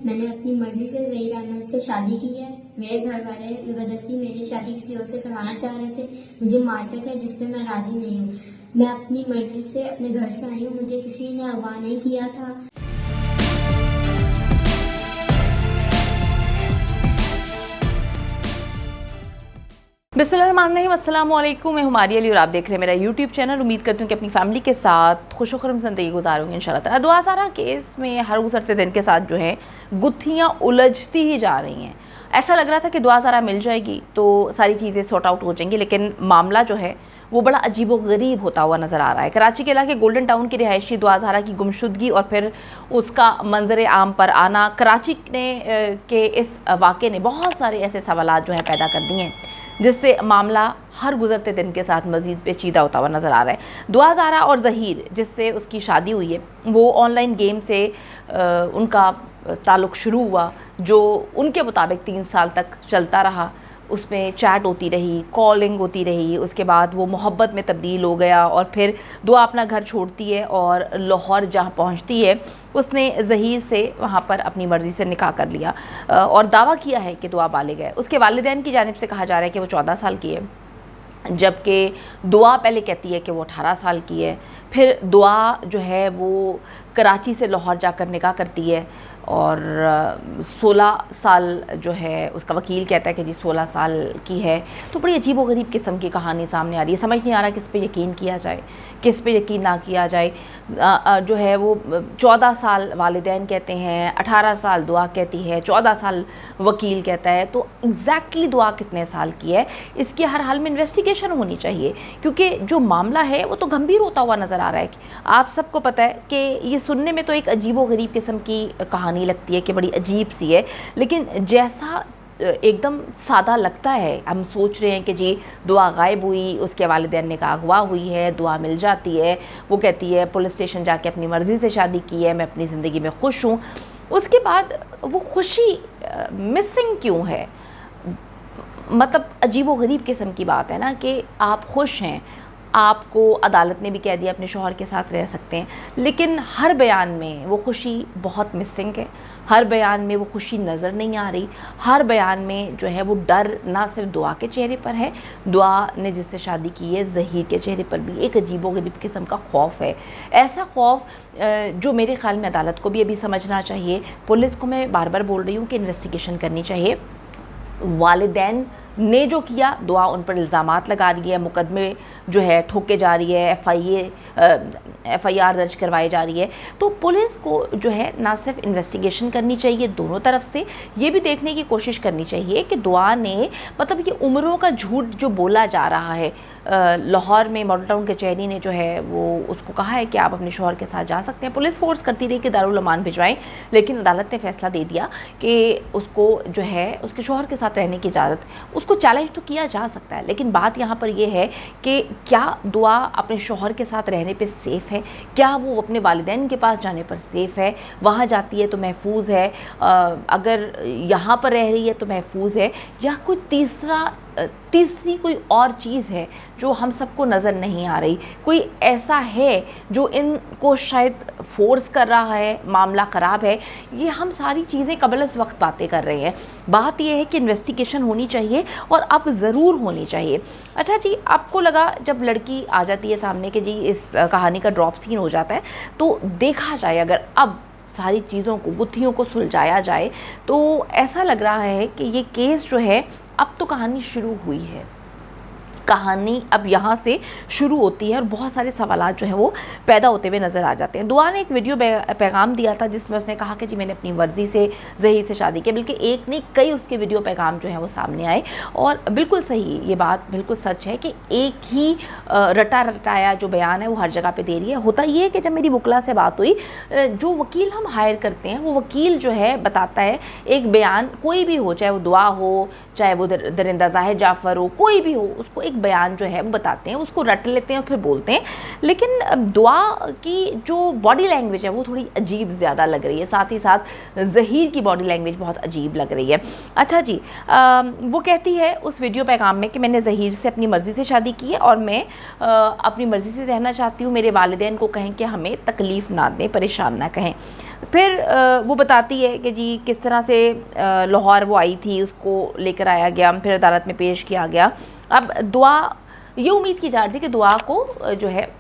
मैंने अपनी मर्जी से ज़हीर अहमद से शादी की है। मेरे घर वाले ज़बरदस्ती मेरी शादी किसी और से करवाना चाह रहे थे, मुझे मारते थे, जिसमें मैं राजी नहीं हूँ। मैं अपनी मर्जी से अपने घर से आई हूँ, मुझे किसी ने अगवा नहीं किया था। बिस्मिल्लाहिर्रहमानिर्रहीम, अस्सलाम वालेकुम। मैं हुमारी अली और आप देख रहे हैं मेरा यूट्यूब चैनल। उम्मीद करती हूँ कि अपनी फैमिली के साथ खुशोखरम ज़िंदगी गुजारूंगी इंशाल्लाह ताला। दुआ सारा केस में हर गुजरते दिन के साथ जो है गुत्थियाँ उलझती ही जा रही हैं। ऐसा लग रहा था कि दुआ सारा मिल जाएगी तो सारी चीज़ें सॉर्ट आउट हो जाएंगी, लेकिन मामला जो है वो बड़ा अजीब व गरीब होता हुआ नज़र आ रहा है। कराची के इलाके गोल्डन टाउन की रिहायशी दुआ ज़हरा की गुमशुदगी और फिर उसका मंजर आम पर आना कराची के इस वाक़े ने बहुत सारे ऐसे सवालात जो हैं पैदा कर दिए हैं, जिससे मामला हर गुजरते दिन के साथ मज़ीद पेचीदा होता हुआ नज़र आ रहा है। दुआ ज़हरा और ज़हीर जिससे उसकी शादी हुई है, वो ऑनलाइन गेम से उनका ताल्लुक़ शुरू हुआ, जो उनके मुताबिक 3 साल तक चलता रहा। उसमें चैट होती रही, कॉलिंग होती रही, उसके बाद वो मोहब्बत में तब्दील हो गया और फिर दुआ अपना घर छोड़ती है और लाहौर जहाँ पहुँचती है उसने ज़हीर से वहाँ पर अपनी मर्ज़ी से निकाह कर लिया और दावा किया है कि दुआ बालिग़ है। उसके वालिदैन की जानिब से कहा जा रहा है कि वो 14 साल की है, जबकि दुआ पहले कहती है कि वो 18 साल की है। फिर दुआ जो है वो कराची से लाहौर जाकर निकाह करती है और 16 साल जो है उसका वकील कहता है कि जी 16 साल की है। तो बड़ी अजीब व गरीब किस्म की कहानी सामने आ रही है। समझ नहीं आ रहा किस पे यकीन किया जाए, किस पे यकीन ना किया जाए। जो है वो 14 साल वालिदैन कहते हैं, 18 साल दुआ कहती है, 14 साल वकील कहता है। तो एग्जैक्टली दुआ कितने साल की है इसकी हर हाल में इन्वेस्टिगेशन होनी चाहिए, क्योंकि जो मामला है वो तो गंभीर होता हुआ नज़र आ रहा है। आप सबको पता है कि ये सुनने में तो एक अजीब व गरीब किस्म की कहानी लगती है कि बड़ी अजीब सी है, लेकिन जैसा एकदम सादा लगता है। हम सोच रहे हैं कि जी दुआ गायब हुई, उसके वालिदैन ने कहा अगवा हुई है, दुआ मिल जाती है, वो कहती है पुलिस स्टेशन जाके अपनी मर्ज़ी से शादी की है, मैं अपनी ज़िंदगी में खुश हूँ। उसके बाद वो खुशी मिसिंग क्यों है? मतलब अजीब व गरीब किस्म की बात है ना कि आप खुश हैं, आपको अदालत ने भी कह दिया अपने शौहर के साथ रह सकते हैं, लेकिन हर बयान में वो खुशी बहुत मिसिंग है। हर बयान में वो खुशी नज़र नहीं आ रही। हर बयान में जो है वो डर ना सिर्फ दुआ के चेहरे पर है, दुआ ने जिससे शादी की है ज़हीर के चेहरे पर भी एक अजीब व गरीब किस्म का खौफ है। ऐसा खौफ जो मेरे ख़्याल में अदालत को भी अभी समझना चाहिए। पुलिस को मैं बार बार बोल रही हूँ कि इन्वेस्टिगेशन करनी चाहिए। वालिदैन ने जो किया, दुआ उन पर इल्ज़ामात लगा रही है, मुकदमे जो है ठोके जा रही है, FIR दर्ज करवाई जा रही है। तो पुलिस को जो है ना सिर्फ इन्वेस्टिगेशन करनी चाहिए, दोनों तरफ से ये भी देखने की कोशिश करनी चाहिए कि दुआ ने मतलब ये उम्रों का झूठ जो बोला जा रहा है। लाहौर में मॉडल टाउन कचहरी ने जो है वो उसको कहा है कि आप अपने शौहर के साथ जा सकते हैं। पुलिस फोर्स करती रही कि दारुल अमान भिजवाएं, लेकिन अदालत ने फैसला दे दिया कि उसको जो है उसके शौहर के साथ रहने की इजाज़त, उसको चैलेंज तो किया जा सकता है, लेकिन बात यहाँ पर यह है कि क्या दुआ अपने शौहर के साथ रहने पे सेफ़ है? क्या वो अपने वालिदैन के पास जाने पर सेफ़ है? वहाँ जाती है तो महफूज है, अगर यहाँ पर रह रही है तो महफूज है, या कोई तीसरी कोई और चीज़ है जो हम सबको नज़र नहीं आ रही? कोई ऐसा है जो इनको शायद फोर्स कर रहा है, मामला ख़राब है? ये हम सारी चीज़ें कबल इस वक्त बातें कर रहे हैं। बात यह है कि इन्वेस्टिगेशन होनी चाहिए और अब ज़रूर होनी चाहिए। अच्छा जी, आपको लगा जब लड़की आ जाती है सामने कि जी इस कहानी का ड्रॉप सीन हो जाता है, तो देखा जाए अगर अब सारी चीज़ों को, गुत्थियों को सुलझाया जाए, तो ऐसा लग रहा है कि ये केस जो है अब तो कहानी शुरू हुई है। कहानी अब यहाँ से शुरू होती है और बहुत सारे सवालात जो हैं वो पैदा होते हुए नज़र आ जाते हैं। दुआ ने एक वीडियो पैगाम दिया था जिसमें उसने कहा कि जी मैंने अपनी मर्ज़ी से ज़हीर से शादी की, बल्कि एक नहीं कई उसके वीडियो पैगाम जो हैं वो सामने आए। और बिल्कुल सही, ये बात बिल्कुल सच है कि एक ही रटा रटाया जो बयान है वो हर जगह पर दे रही है। होता ये है कि जब मेरी वकला से बात हुई, जो वकील हम हायर करते हैं वो वकील जो है बताता है एक बयान, कोई भी हो, चाहे वो दुआ हो, चाहे वो दरिंदा ज़ाहिर जाफ़र हो, कोई भी हो, उसको एक एक बयान जो है वो बताते हैं, उसको रट लेते हैं और फिर बोलते हैं, लेकिन दुआ की जो बॉडी लैंग्वेज है वो थोड़ी अजीब ज़्यादा लग रही है, साथ ही साथ ज़हीर की बॉडी लैंग्वेज बहुत अजीब लग रही है। अच्छा जी, वो कहती है उस वीडियो पैगाम में कि मैंने ज़हीर से अपनी मर्ज़ी से शादी की है और मैं अपनी मर्ज़ी से रहना चाहती हूँ, मेरे वालिदैन को कहें कि हमें तकलीफ़ ना दें, परेशान ना कहें। फिर वो बताती है कि जी किस तरह से लाहौर वो आई थी, उसको लेकर आया गया, फिर अदालत में पेश किया गया। अब दुआ, ये उम्मीद की जा रही थी कि दुआ को जो है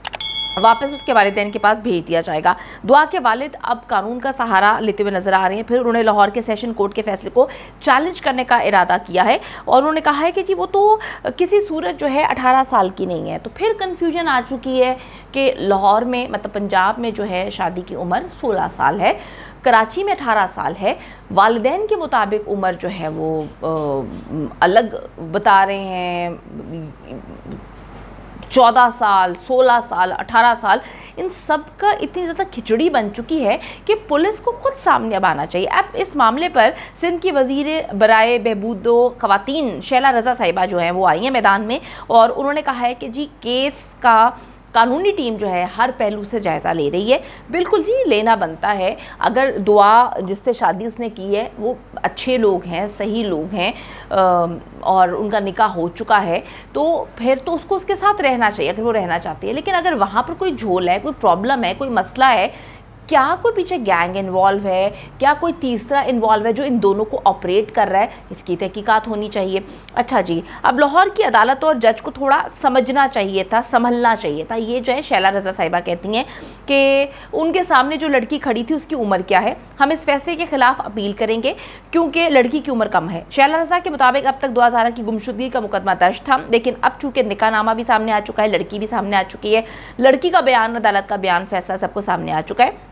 वापस उसके वालिदैन के पास भेज दिया जाएगा। दुआ के वालिद अब कानून का सहारा लेते हुए नज़र आ रहे हैं। फिर उन्होंने लाहौर के सेशन कोर्ट के फैसले को चैलेंज करने का इरादा किया है और उन्होंने कहा है कि जी वो तो किसी सूरत जो है 18 साल की नहीं है। तो फिर कन्फ्यूजन आ चुकी है कि लाहौर में, मतलब पंजाब में जो है शादी की उम्र 16 साल है, कराची में 18 साल है। वालिदैन के मुताबिक उम्र जो है वो अलग बता रहे हैं, 14 साल, 16 साल, 18 साल, इन सब का इतनी ज़्यादा खिचड़ी बन चुकी है कि पुलिस को खुद सामने अब आना चाहिए। अब इस मामले पर सिंध की वज़ीर बराए बहबूद ख़वातीन शैला रज़ा साहिबा जो हैं वो आई हैं मैदान में और उन्होंने कहा है कि जी केस का कानूनी टीम जो है हर पहलू से जायज़ा ले रही है। बिल्कुल जी, लेना बनता है। अगर दुआ जिससे शादी उसने की है वो अच्छे लोग हैं, सही लोग हैं और उनका निकाह हो चुका है, तो फिर तो उसको उसके साथ रहना चाहिए अगर वो रहना चाहती है। लेकिन अगर वहाँ पर कोई झोल है, कोई प्रॉब्लम है, कोई मसला है, क्या कोई पीछे गैंग इन्वॉल्व है, क्या कोई तीसरा इन्वॉल्व है जो इन दोनों को ऑपरेट कर रहा है, इसकी तहकीकात होनी चाहिए। अच्छा जी, अब लाहौर की अदालत और जज को थोड़ा समझना चाहिए था, संभलना चाहिए था। ये जो है शैला रज़ा साहिबा कहती हैं कि उनके सामने जो लड़की खड़ी थी उसकी उम्र क्या है, हम इस फैसले के खिलाफ अपील करेंगे क्योंकि लड़की की उम्र कम है। शैला रज़ा के मुताबिक अब तक दुआ ज़ारा की गुमशुदगी का मुकदमा दर्ज था, लेकिन अब चूँकि निकाहनामा भी सामने आ चुका है, लड़की भी सामने आ चुकी है, लड़की का बयान, अदालत का बयान, फैसला सबको सामने आ चुका है,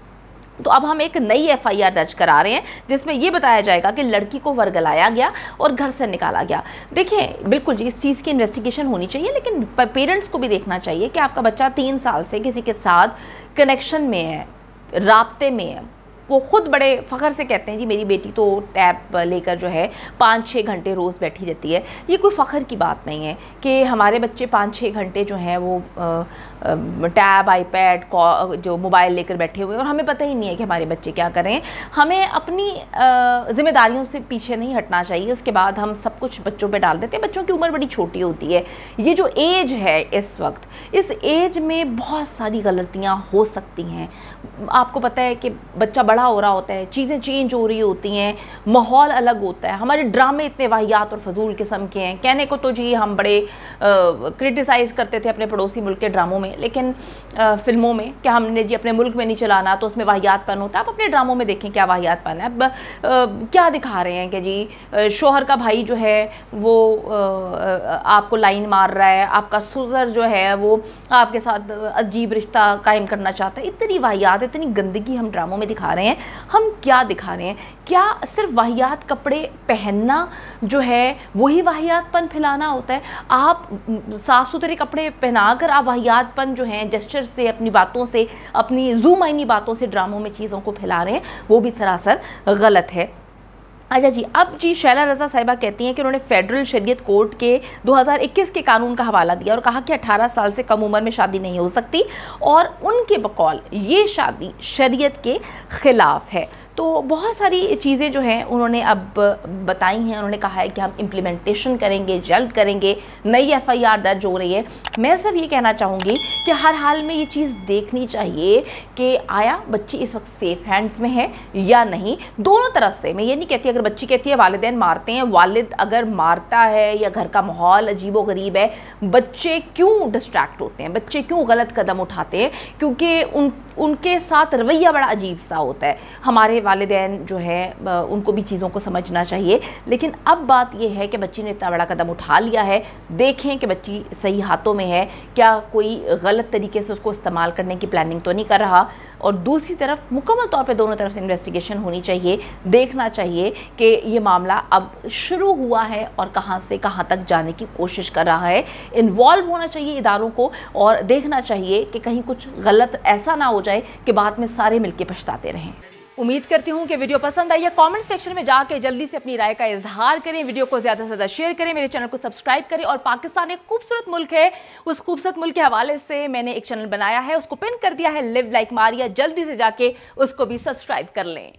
तो अब हम एक नई एफआईआर दर्ज करा रहे हैं जिसमें ये बताया जाएगा कि लड़की को वर्गलाया गया और घर से निकाला गया। देखें, बिल्कुल जी इस चीज़ की इन्वेस्टिगेशन होनी चाहिए, लेकिन पेरेंट्स को भी देखना चाहिए कि आपका बच्चा 3 साल से किसी के साथ कनेक्शन में है, राब्ते में है। वो खुद बड़े फ़ख्र से कहते हैं जी मेरी बेटी तो टैब लेकर जो है 5-6 घंटे रोज़ बैठी रहती है। ये कोई फ़ख्र की बात नहीं है कि हमारे बच्चे 5-6 घंटे जो हैं वो टैब, आईपैड, जो मोबाइल लेकर बैठे हुए हैं और हमें पता ही नहीं है कि हमारे बच्चे क्या कर रहे हैं। हमें अपनी ज़िम्मेदारियों से पीछे नहीं हटना चाहिए। उसके बाद हम सब कुछ बच्चों पे डाल देते हैं। बच्चों की उम्र बड़ी छोटी होती है। ये जो एज है इस वक्त, इस एज में बहुत सारी गलतियाँ हो सकती हैं। आपको पता है कि बच्चा बड़ा हो रहा होता है, चीज़ें चेंज हो रही होती हैं, माहौल अलग होता है, हमारे ड्रामे इतने वाहियात और फजूल किस्म के हैं। कहने को तो जी हम बड़े क्रिटिसाइज़ करते थे अपने पड़ोसी मुल्क के ड्रामों में, लेकिन फ़िल्मों में क्या हमने जी अपने मुल्क में नहीं चलाना तो उसमें वाहियातपन होता है। आप अपने ड्रामों में देखें क्या वाहियातपन है। अब क्या दिखा रहे हैं कि जी शोहर का भाई जो है वो आपको लाइन मार रहा है, आपका सुसर जो है वो आपके साथ अजीब रिश्ता कायम करना चाहता है। इतनी वाहियात, इतनी गंदगी हम ड्रामों में दिखा रहे हैं। हम क्या दिखा रहे हैं? क्या सिर्फ वाहियात कपड़े पहनना जो है वही वाहियातपन फैलाना होता है? आप साफ़ सुथरे कपड़े पहनाकर आप वाहियातपन जो है जेस्चर से, अपनी बातों से, अपनी ज़ूमाइनी बातों से ड्रामों में चीज़ों को फैला रहे हैं, वो भी सरासर गलत है। अच्छा जी, अब जी शैला रज़ा साहिबा कहती हैं कि उन्होंने फेडरल शरीयत कोर्ट के 2021 के कानून का हवाला दिया और कहा कि 18 साल से कम उम्र में शादी नहीं हो सकती और उनके बकौल ये शादी शरीयत के ख़िलाफ़ है। तो बहुत सारी चीज़ें जो हैं उन्होंने अब बताई हैं। उन्होंने कहा है कि हम इम्प्लीमेंटेशन करेंगे, जल्द करेंगे, नई एफआईआर दर्ज हो रही है। मैं सिर्फ ये कहना चाहूँगी कि हर हाल में ये चीज़ देखनी चाहिए कि आया बच्ची इस वक्त सेफ़ हैंड्स में है या नहीं। दोनों तरफ से, मैं ये नहीं कहती अगर बच्ची कहती है वालिदैन मारते हैं, वालिद अगर मारता है या घर का माहौल अजीबो गरीब है, बच्चे क्यों डिस्ट्रैक्ट होते हैं, बच्चे क्यों गलत कदम उठाते हैं? क्योंकि उनके साथ रवैया बड़ा अजीब सा होता है। हमारे वालिदैन जो है उनको भी चीज़ों को समझना चाहिए। लेकिन अब बात यह है कि बच्ची ने इतना बड़ा कदम उठा लिया है, देखें कि बच्ची सही हाथों में है, क्या कोई गलत तरीके से उसको इस्तेमाल करने की प्लानिंग तो नहीं कर रहा। और दूसरी तरफ मुकम्मल तौर पे दोनों तरफ से इन्वेस्टिगेशन होनी चाहिए, देखना चाहिए कि ये मामला अब शुरू हुआ है और कहाँ से कहाँ तक जाने की कोशिश कर रहा है। इन्वॉल्व होना चाहिए इदारों को और देखना चाहिए कि कहीं कुछ गलत ऐसा ना हो जाए कि बाद में सारे मिलके पछताते रहें। उम्मीद करती हूँ कि वीडियो पसंद आई है। कमेंट सेक्शन में जाके जल्दी से अपनी राय का इजहार करें, वीडियो को ज़्यादा से ज़्यादा शेयर करें, मेरे चैनल को सब्सक्राइब करें। और पाकिस्तान एक खूबसूरत मुल्क है, उस खूबसूरत मुल्क के हवाले से मैंने एक चैनल बनाया है, उसको पिन कर दिया है, लिव लाइक मारिया। जल्दी से जाके उसको भी सब्सक्राइब कर लें।